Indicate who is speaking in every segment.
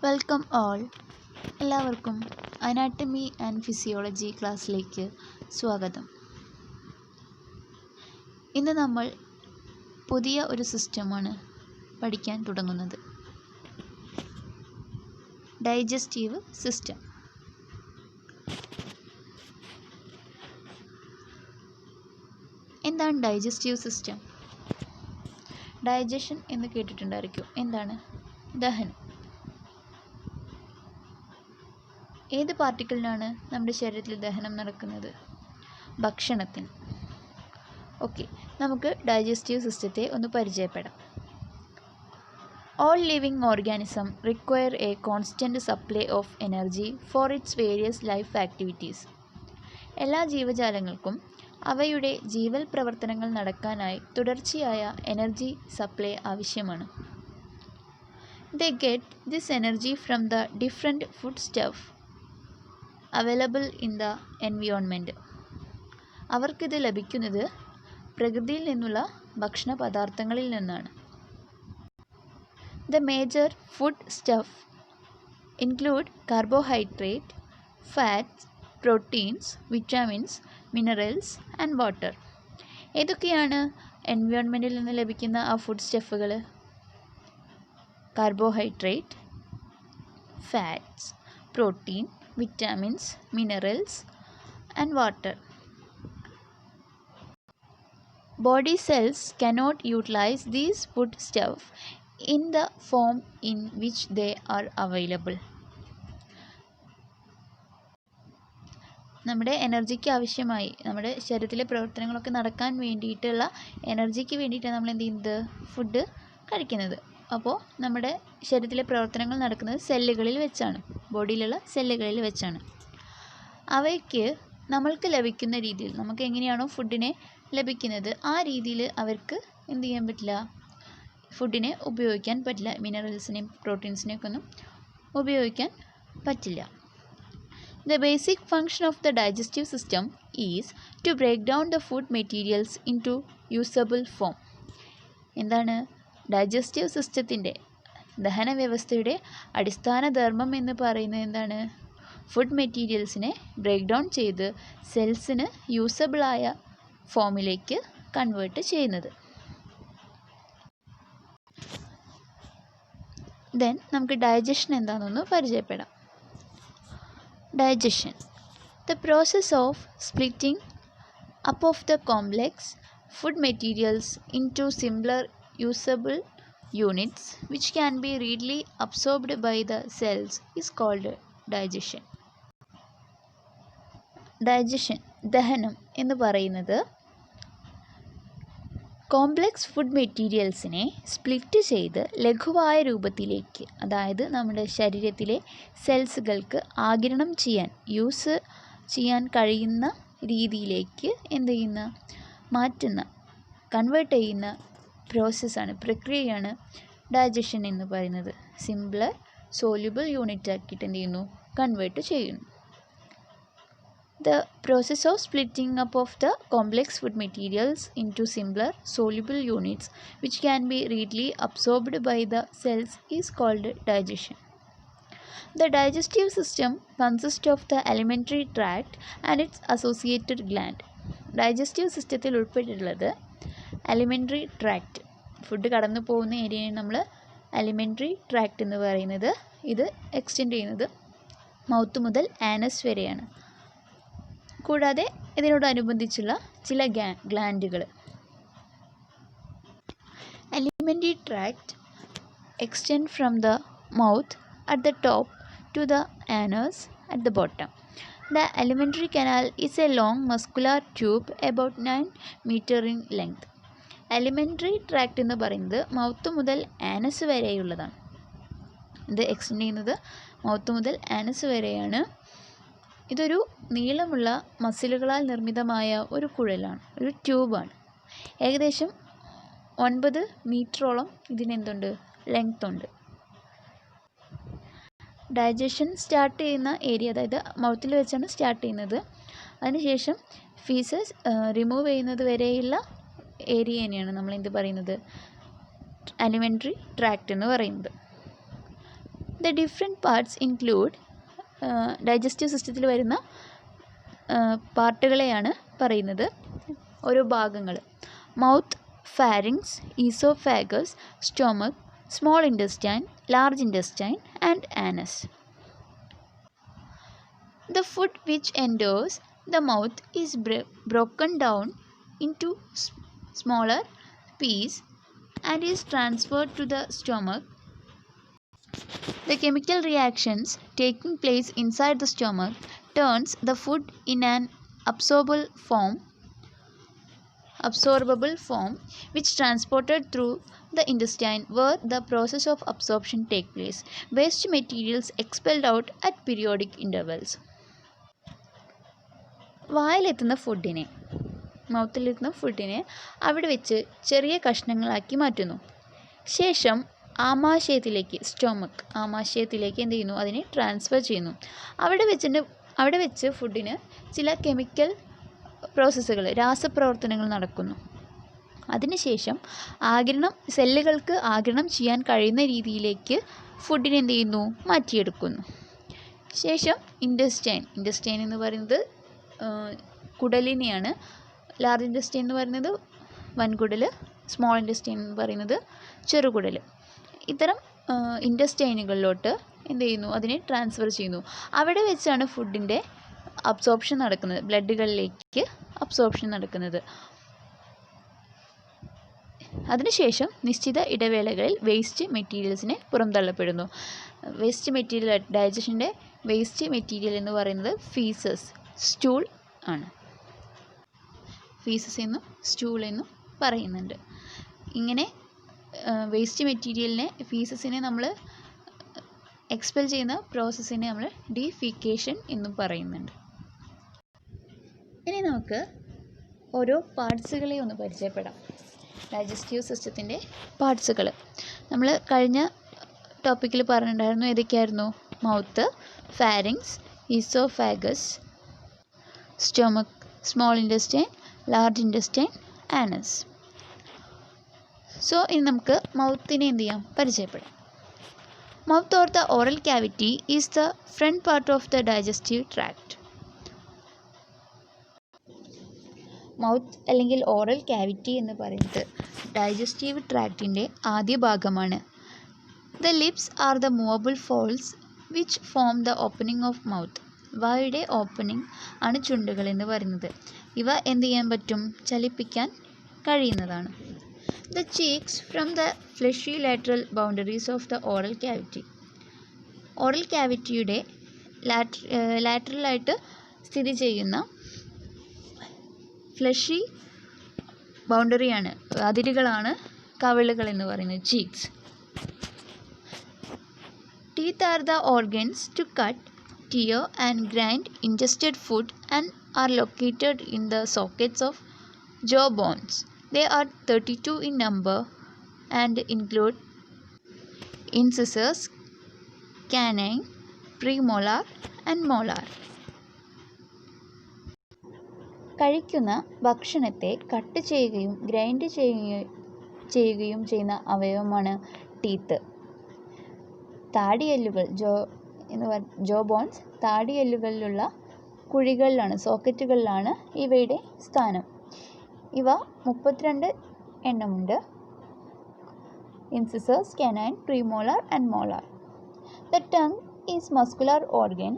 Speaker 1: Welcome all. എല്ലാവർക്കും anatomy and physiology ക്ലാസ്സിലേക്ക് സ്വാഗതം. ഇന്ന് നമ്മൾ പുതിയ ഒരു സിസ്റ്റമാണ് പഠിക്കാൻ തുടങ്ങുന്നത്. Digestive system. എന്താണ് ഡൈജസ്റ്റീവ് സിസ്റ്റം? ഡൈജഷൻ എന്ന് കേട്ടിട്ടുണ്ടായിരിക്കും. എന്താണ്? ദഹനം. ഏത് പാർട്ടിക്കിളിനാണ് നമ്മുടെ ശരീരത്തിൽ ദഹനം നടക്കുന്നത്? ഭക്ഷണത്തിന്. ഓക്കെ, നമുക്ക് ഡൈജസ്റ്റീവ് സിസ്റ്റത്തെ ഒന്ന് പരിചയപ്പെടാം. All living organisms require a constant supply of energy for its various life activities. എല്ലാ ജീവജാലങ്ങൾക്കും അവയുടെ ജീവൽ പ്രവർത്തനങ്ങൾ നടക്കാനായി തുടർച്ചയായ എനർജി സപ്ലൈ ആവശ്യമാണ്. They get this energy from the different foodstuff available in the environment. അവർക്കിത് ലഭിക്കുന്നത് പ്രകൃതിയിൽ നിന്നുള്ള ഭക്ഷണ പദാർത്ഥങ്ങളിൽ നിന്നാണ്. The major food stuff include carbohydrate, fats, proteins, vitamins, minerals and water. ഏതൊക്കെയാണ് എൻവയോൺമെൻറ്റിൽ നിന്ന് ലഭിക്കുന്ന ആ ഫുഡ് സ്റ്റഫുകൾ? Carbohydrate, fats, protein, vitamins, minerals and water. Body cells cannot utilize these foodstuff in the form in which they are available. നമ്മുടെ എനർജിക്ക് ആവശ്യമായി, നമ്മുടെ ശരീരത്തിലെ പ്രവർത്തനങ്ങളൊക്കെ നടക്കാൻ വേണ്ടിയിട്ടുള്ള എനർജിക്ക് വേണ്ടിയിട്ടാണ് നമ്മൾ എന്ത് ചെയ്യുന്നത്? ഫുഡ് കഴിക്കുന്നത്. അപ്പോൾ നമ്മുടെ ശരീരത്തിലെ പ്രവർത്തനങ്ങൾ നടക്കുന്നത് സെല്ലുകളിൽ വെച്ചാണ്, ബോഡിയിലുള്ള സെല്ലുകളിൽ വെച്ചാണ്. അവയ്ക്ക് നമ്മൾക്ക് ലഭിക്കുന്ന രീതിയിൽ, നമുക്ക് എങ്ങനെയാണോ ഫുഡിനെ ലഭിക്കുന്നത് ആ രീതിയിൽ അവർക്ക് എന്ത് ചെയ്യാൻ പറ്റില്ല? ഫുഡിനെ ഉപയോഗിക്കാൻ പറ്റില്ല. മിനറൽസിനെയും പ്രോട്ടീൻസിനെയൊക്കെ ഒന്നും ഉപയോഗിക്കാൻ പറ്റില്ല. The basic function of the digestive system is to break down the food materials into usable form. എന്താണ് ഡൈജസ്റ്റീവ് സിസ്റ്റത്തിൻ്റെ, ദഹന വ്യവസ്ഥയുടെ അടിസ്ഥാന ധർമ്മം എന്ന് പറയുന്നത്? എന്താണ്? ഫുഡ് മെറ്റീരിയൽസിനെ ബ്രേക്ക് ഡൗൺ ചെയ്ത് സെൽസിന് യൂസബിളായ ഫോമിലേക്ക് കൺവേർട്ട് ചെയ്യുന്നത്. ദെൻ നമുക്ക് ഡൈജഷൻ എന്താണെന്നൊന്ന് പരിചയപ്പെടാം. Digestion, the process of splitting up of the complex food materials into simpler usable units which can be readily absorbed by the cells is called digestion. Digestion, ദഹനം എന്ന് പറയുന്നത് complex food മെറ്റീരിയൽസിനെ split ചെയ്ത് ലഘുവായ രൂപത്തിലേക്ക്, അതായത് നമ്മുടെ ശരീരത്തിലെ സെൽസുകൾക്ക് ആഗിരണം യൂസ് ചെയ്യാൻ കഴിയുന്ന രീതിയിലേക്ക് എന്ത് ചെയ്യുന്ന, മാറ്റുന്ന, കൺവേർട്ട് ചെയ്യുന്ന പ്രോസസ്സാണ്, പ്രക്രിയയാണ് ഡൈജഷൻ എന്ന് പറയുന്നത്. സിംപ്ലർ സോല്യൂബിൾ യൂണിറ്റ് ആക്കിയിട്ട് എന്ത് ചെയ്യുന്നു? കൺവേർട്ട് ചെയ്യുന്നു. The process of splitting up of the complex food materials into simpler soluble units which can be readily absorbed by the cells is called digestion. The digestive system consists of the alimentary tract and its associated gland. Digestive systemത്തിൽ ഉൾപ്പെട്ടിട്ടുള്ളത് alimentary tract, food കടന്നു പോകുന്ന ഏരിയയാണ് നമ്മൾ alimentary tract എന്ന് പറയുന്നത്. ഇത് extend ചെയ്യുന്നത് mouth മുതൽ ആനസ് വരെയാണ്. കൂടാതെ ഇതിനോടനുബന്ധിച്ചുള്ള ചില ഗ്ലാൻഡുകൾ. Alimentary tract extend from the mouth at the top to the anus at the bottom. The alimentary canal is a long muscular tube about 9 meter in length. Alimentary tract എന്ന് പറയുന്നത് mouth മുതൽ ആനസ് വരെയുള്ളതാണ്. ഇത് extend ചെയ്യുന്നത് mouth മുതൽ ആനസ് വരെയാണ്. ഇതൊരു നീളമുള്ള മസിലുകളാൽ നിർമ്മിതമായ ഒരു കുഴലാണ്, ഒരു ട്യൂബാണ്. ഏകദേശം 9 മീറ്ററോളം ഇതിനെന്തുണ്ട്? ലെങ്ത് ഉണ്ട്. ഡൈജഷൻ സ്റ്റാർട്ട് ചെയ്യുന്ന ഏരിയ, അതായത് മൗത്തിൽ വെച്ചാണ് സ്റ്റാർട്ട് ചെയ്യുന്നത്. അതിനുശേഷം ഫീസസ് റിമൂവ് ചെയ്യുന്നത് വരെയുള്ള ഏരിയ തന്നെയാണ് നമ്മൾ എന്ത് പറയുന്നത്? അലിമെൻ്ററി ട്രാക്റ്റ് എന്ന് പറയുന്നത്. The different parts include digestive സിസ്റ്റത്തിൽ വരുന്ന പാർട്ടുകളെയാണ് പറയുന്നത്, ഓരോ ഭാഗങ്ങൾ. Mouth, pharynx, oesophagus, stomach, small intestine, large intestine and Anas. The food which enters the mouth is broken down into smaller pieces and is transferred to the stomach. The chemical reactions taking place inside the stomach turns the food in an absorbable form which transported through the intestine where the process of absorption take place. Waste materials expelled out at periodic intervals. വായിലെത്തുന്ന ഫുഡിനെ, മൗത്തിലെത്തുന്ന ഫുഡിനെ അവിടെ വെച്ച് ചെറിയ കഷ്ണങ്ങളാക്കി മാറ്റുന്നു. ശേഷം ആമാശയത്തിലേക്ക്, ആമാശയത്തിലേക്ക് എന്ത് ചെയ്യുന്നു, അതിനെ ട്രാൻസ്ഫർ ചെയ്യുന്നു. അവിടെ വെച്ച് ഫുഡിന് ചില കെമിക്കൽ പ്രോസസ്സുകൾ, രാസപ്രവർത്തനങ്ങൾ നടക്കുന്നു. അതിനുശേഷം സെല്ലുകൾക്ക് ആഗിരണം ചെയ്യാൻ കഴിയുന്ന രീതിയിലേക്ക് ഫുഡിനെ എന്ത് ചെയ്യുന്നു, മാറ്റിയെടുക്കുന്നു. ശേഷം ഇൻറ്റസ്റ്റൈൻ എന്ന് പറയുന്നത് കുടലിനെയാണ്. ലാർജ് ഇൻറ്റസ്റ്റൈൻ എന്ന് പറയുന്നത് വൻകുടൽ, സ്മോൾ ഇൻറ്റസ്റ്റൈൻ എന്ന് പറയുന്നത് ചെറുകുടൽ. ഇത്തരം ഇൻറ്റസ്റ്റൈനുകളിലോട്ട് എന്ത് ചെയ്യുന്നു, അതിനെ ട്രാൻസ്ഫർ ചെയ്യുന്നു. അവിടെ വെച്ചാണ് ഫുഡിൻ്റെ അബ്സോർപ്ഷൻ നടക്കുന്നത്, ബ്ലഡുകളിലേക്ക് അബ്സോർപ്ഷൻ നടക്കുന്നത്. അതിനുശേഷം നിശ്ചിത ഇടവേളകളിൽ വേസ്റ്റ് മെറ്റീരിയൽസിനെ പുറന്തള്ളപ്പെടുന്നു. ഡൈജഷൻ്റെ വേസ്റ്റ് മെറ്റീരിയൽ എന്ന് പറയുന്നത് ഫീസസ്, സ്റ്റൂൾ ആണ്. ഫീസസ് എന്നും സ്റ്റൂൾ എന്നും പറയുന്നുണ്ട്. ഇങ്ങനെ വേസ്റ്റ് മെറ്റീരിയലിനെ, ഫീസസിനെ നമ്മൾ എക്സ്പെൽ ചെയ്യുന്ന പ്രോസസ്സിനെ നമ്മൾ ഡീഫീക്കേഷൻ എന്നും പറയുന്നുണ്ട്. ഇനി നമുക്ക് ഓരോ പാർട്സുകളെ ഒന്ന് പരിചയപ്പെടാം. ഡൈജസ്റ്റീവ് സിസ്റ്റത്തിൻ്റെ പാർട്സുകൾ നമ്മൾ കഴിഞ്ഞ ടോപ്പിക്കിൽ പറഞ്ഞിട്ടുണ്ടായിരുന്നു. ഏതൊക്കെയായിരുന്നു? Mouth, pharynx, oesophagus, stomach, small intestine, large intestine, anus. So ഇനി നമുക്ക് മൗത്തിനെ എന്ത് ചെയ്യാം, പരിചയപ്പെടാം. Mouth or the oral cavity is the front part of the digestive tract. Mouth അല്ലെങ്കിൽ ഓറൽ ക്യാവിറ്റി എന്ന് പറയുന്നത് ഡൈജസ്റ്റീവ് ട്രാക്റ്റിൻ്റെ ആദ്യ ഭാഗമാണ്. The lips are the movable folds which form the opening of mouth. വായുടെ ഓപ്പണിംഗ് ആണ് ചുണ്ടുകൾ എന്ന് പറയുന്നത്. ഇവ എന്ത് ചെയ്യാൻ പറ്റും, ചലിപ്പിക്കാൻ കഴിയുന്നതാണ്. The cheeks from the fleshy lateral boundaries of the oral cavity. Oral ക്യാവിറ്റിയുടെ ലാറ്ററലായിട്ട് സ്ഥിതി ചെയ്യുന്ന ഫ്ലഷി ബൗണ്ടറിയാണ്, അതിരുകളാണ് കവിളുകൾ എന്ന് പറയുന്നത്, cheeks. Teeth are the organs to cut, tear and grind ingested food and are located in the sockets of jaw bones. They are 32 in number and include incisors, canine, premolar and molar. കഴിക്കുന്ന ഭക്ഷണത്തെ cut ചെയ്യുകയും grind ചെയ്യുകയും ചെയ്യുന്ന അവയവമാണ് teeth. താടിയെല്ലുകൾ, ജോ bones, താടിയെല്ലുകളിലുള്ള കുഴികളിലാണ്, സോക്കറ്റുകളിലാണ് ഇവയുടെ സ്ഥാനം. ഇവ 32 എണ്ണമുണ്ട്. Incisors, canine, premolar and molar. The tongue is muscular organ.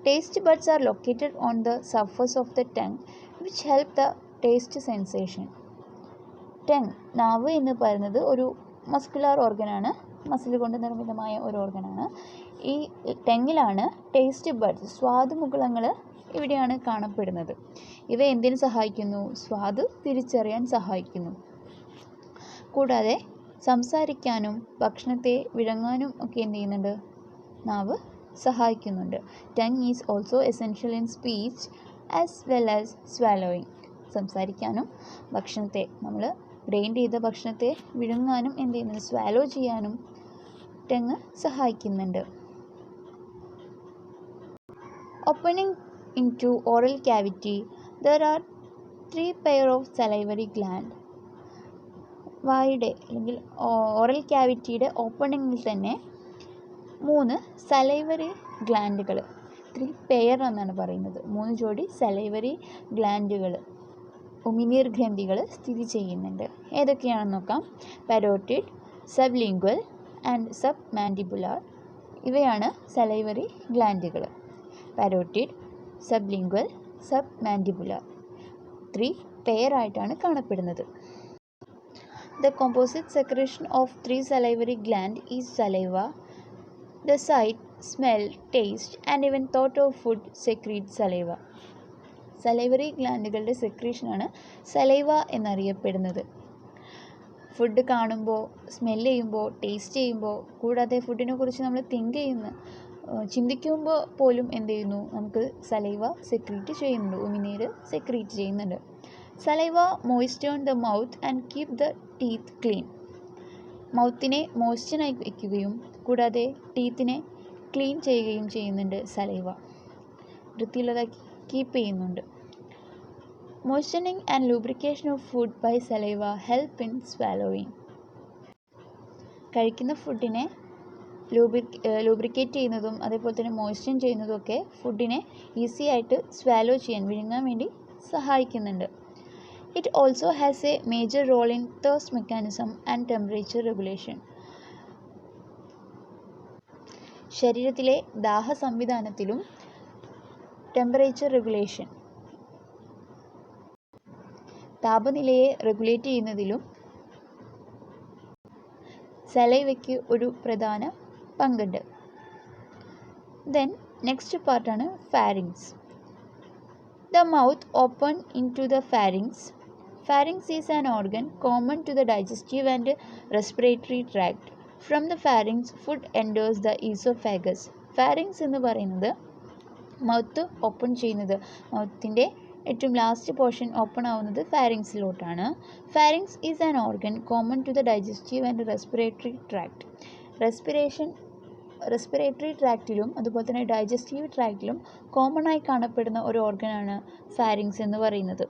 Speaker 1: Taste buds are located on the surface of the tongue which help the taste sensation. Tongue, നാവ് എന്ന് പറയുന്നത് ഒരു മസ്കുലർ ഓർഗനാണ്, മസിൽ കൊണ്ട് നിർമ്മിതമായ ഒരു ഓർഗനാണ്. ഈ ടങ്ങിലാണ് ടേസ്റ്റ് ബഡ്സ്, സ്വാദുമുകുളങ്ങൾ ഇവിടെയാണ് കാണപ്പെടുന്നത്. ഇവ എന്തിനു സഹായിക്കുന്നു? സ്വാദ് തിരിച്ചറിയാൻ സഹായിക്കുന്നു. കൂടാതെ സംസാരിക്കാനും ഭക്ഷണത്തെ വിഴുങ്ങാനും ഒക്കെ എന്ത് ചെയ്യുന്നുണ്ട്? നാവ് സഹായിക്കുന്നുണ്ട്. Tongue is also essential in speech as well as swallowing. സംസാരിക്കാനും ഭക്ഷണത്തെ, നമ്മൾ ഗ്രൈൻഡ് ചെയ്ത ഭക്ഷണത്തെ വിഴുങ്ങാനും എന്ത് ചെയ്യുന്നുണ്ട്? സ്വാലോ ചെയ്യാനും ടങ് സഹായിക്കുന്നുണ്ട്. Opening into oral cavity, there are 3 pair of salivary gland. വായുടെ അല്ലെങ്കിൽ ഓറൽ ക്യാവിറ്റിയുടെ ഓപ്പണിങ്ങിൽ തന്നെ 3 സലൈവറി ഗ്ലാൻഡുകൾ, 3 പെയർ എന്നാണ് പറയുന്നത്. 3 ജോഡി സലൈവറി ഗ്ലാൻഡുകൾ, ഉമിനീർ ഗ്രന്ഥികൾ സ്ഥിതി ചെയ്യുന്നുണ്ട്. ഏതൊക്കെയാണെന്ന് നോക്കാം. Parotid, sublingual and submandibular. ഇവയാണ് സലൈവറി ഗ്ലാൻഡുകൾ. Parotid, sublingual, submandibular 3 pair ആയിട്ടാണ് കാണപ്പെടുന്നത്. The composite secretion of 3 salivary gland is saliva. The sight, smell, taste and even thought of food secrete saliva. Salivary ഗ്ലാൻഡുകളുടെ സെക്രീഷനാണ് saliva എന്നറിയപ്പെടുന്നത്. Food കാണുമ്പോൾ, smell ചെയ്യുമ്പോൾ, taste ചെയ്യുമ്പോൾ, കൂടാതെ ഫുഡിനെ കുറിച്ച് നമ്മൾ ചിന്തിക്കുമ്പോൾ പോലും എന്ത് ചെയ്യുന്നു, നമുക്ക് സലൈവ സെക്രീറ്റ് ചെയ്യുന്നുണ്ട്, ഉമിനീര് സെക്രീറ്റ് ചെയ്യുന്നുണ്ട്. Saliva moistens the mouth and keep the teeth clean. മൗത്തിനെ മോയ്സ്ചറായി വയ്ക്കുകയും കൂടാതെ ടീത്തിനെ ക്ലീൻ ചെയ്യുകയും ചെയ്യുന്നുണ്ട്. സലൈവ വൃത്തിയുള്ളതാക്കി കീപ്പ് ചെയ്യുന്നുണ്ട്. Moistening and lubrication of food by saliva help in swallowing. കഴിക്കുന്ന ഫുഡിനെ ലൂബ്രിക്കേറ്റ് ചെയ്യുന്നതും അതേപോലെ തന്നെ മോയ്സ്റ്റൻ ചെയ്യുന്നതും ഒക്കെ ഫുഡിനെ ഈസി ആയിട്ട് സ്വാലോ ചെയ്യാൻ, വിഴുങ്ങാൻ വേണ്ടി സഹായിക്കുന്നുണ്ട്. It also has a major role in thirst mechanism and temperature regulation. ശരീരത്തിലെ ദാഹ സംവിധാനത്തിലും ടെമ്പറേച്ചർ റെഗുലേഷൻ, താപനിലയെ റെഗുലേറ്റ് ചെയ്യുന്നതിലും സലൈവയ്ക്ക് ഒരു പ്രധാന പങ്കുണ്ട്. ദെൻ നെക്സ്റ്റ് പാർട്ടാണ് pharynx. The mouth open into the pharynx. Pharynx is an organ common to the digestive and respiratory tract. From the pharynx, food enters the esophagus. Pharynx എന്ന് പറയുന്നത് mouth open ചെയ്യുന്നത്, മൗത്തിൻ്റെ ഏറ്റവും last portion open ആവുന്നത് ഫാരിങ്സിലോട്ടാണ്. Pharynx is an organ common to the digestive and respiratory tract. Respiratory ട്രാക്റ്റിലും അതുപോലെ തന്നെ digestive ട്രാക്റ്റിലും common ആയി കാണപ്പെടുന്ന ഒരു ഓർഗനാണ് ഫാരിങ്സ് എന്ന് പറയുന്നത്.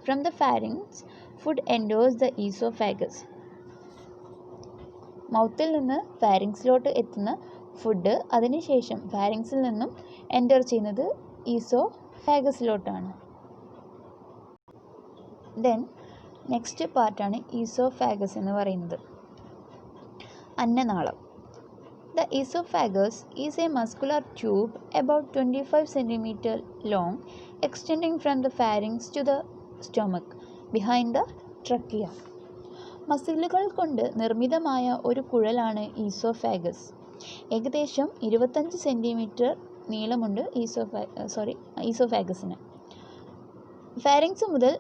Speaker 1: From the pharynx food enters the oesophagus. മൗത്തിൽ നിന്ന് ഫാരിങ്സിലോട്ട് എത്തുന്ന ഫുഡ് അതിനുശേഷം ഫാരിങ്സിൽ നിന്നും എൻറ്റർ ചെയ്യുന്നത് ഈസോഫാഗസിലോട്ടാണ്. ദെൻ നെക്സ്റ്റ് പാർട്ടാണ് ഈസോഫാഗസ് എന്ന് പറയുന്നത്. അന്നനാളം. The esophagus is a muscular tube about 25 cm long extending from the pharynx to the stomach behind the trachea. മസിലുകൾ കൊണ്ട് നിർമ്മിതമായ ഒരു കുഴലാണ് ഈസോഫാഗസ്. ഏകദേശം 25 സെൻറ്റിമീറ്റർ നീളമുണ്ട് ഈസോഫാഗസിന്. ഫാരിങ്സ് മുതൽ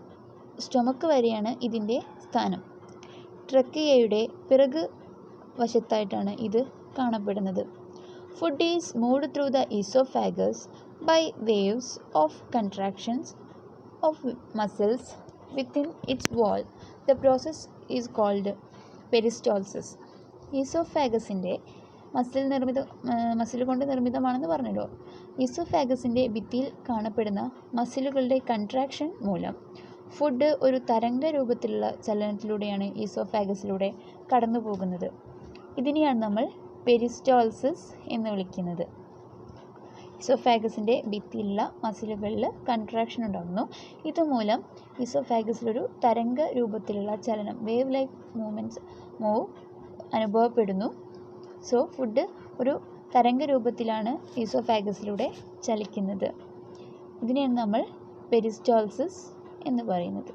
Speaker 1: സ്റ്റൊമക്ക് വരെയാണ് ഇതിൻ്റെ സ്ഥാനം. ട്രക്കിയയുടെ പിറക് വശത്തായിട്ടാണ് ഇത് കാണപ്പെടുന്നത്. Food is moved through the oesophagus by waves of contractions of muscles within its wall. The process is called peristalsis. ഈസോഫാഗസിൻ്റെ മസിൽ കൊണ്ട് നിർമ്മിതമാണെന്ന് പറഞ്ഞല്ലോ. ഈസോഫാഗസിൻ്റെ ഭിത്തിയിൽ കാണപ്പെടുന്ന മസിലുകളുടെ കൺട്രാക്ഷൻ മൂലം ഫുഡ് ഒരു തരംഗ രൂപത്തിലുള്ള ചലനത്തിലൂടെയാണ് ഈസോഫാഗസിലൂടെ കടന്നു പോകുന്നത്. ഇതിനെയാണ് നമ്മൾ പെരിസ്റ്റോൾസിസ് എന്ന് വിളിക്കുന്നത്. ഈസോഫാഗസിൻ്റെ ഭിത്തിയിലുള്ള മസിലുകളിൽ കൺട്രാക്ഷൻ ഉണ്ടാകുന്നു. ഇതുമൂലം ഈസോഫാഗസിലൊരു തരംഗ രൂപത്തിലുള്ള ചലനം, വേവ് ലൈക്ക് മൂവ് അനുഭവപ്പെടുന്നു. സോ ഫുഡ് ഒരു തരംഗ രൂപത്തിലാണ് ഈസോഫാഗസിലൂടെ ചലിക്കുന്നത്. ഇതിനെയാണ് നമ്മൾ പെരിസ്റ്റോൾസിസ് എന്ന് പറയുന്നത്.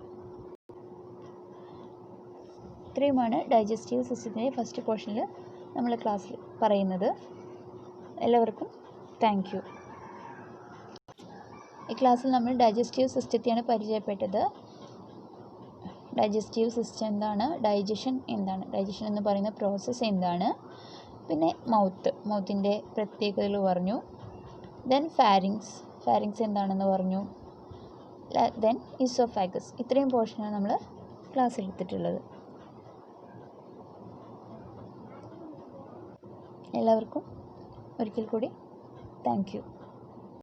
Speaker 1: ഇത്രയുമാണ് ഡൈജസ്റ്റീവ് സിസ്റ്റത്തിൻ്റെ ഫസ്റ്റ് പോർഷനിൽ നമ്മൾ ക്ലാസ്സിൽ പറയുന്നത്. എല്ലാവർക്കും താങ്ക് യു. ഈ ക്ലാസ്സിൽ നമ്മൾ ഡൈജസ്റ്റീവ് സിസ്റ്റത്തെയാണ് പരിചയപ്പെട്ടത്. ഡൈജസ്റ്റീവ് സിസ്റ്റം എന്താണ്, ഡൈജഷൻ എന്താണ്, ഡൈജഷൻ എന്ന് പറയുന്ന പ്രോസസ്സ് എന്താണ്, പിന്നെ മൗത്തിൻ്റെ പ്രത്യേകതകൾ പറഞ്ഞു. ദെൻ ഫാരിങ്സ് എന്താണെന്ന് പറഞ്ഞു. Then oesophagus. ഇത്രയും പോർഷനാണ് നമ്മൾ ക്ലാസ്സിൽ എടുത്തിട്ടുള്ളത്. എല്ലാവർക്കും ഒരിക്കൽ കൂടി താങ്ക് യു.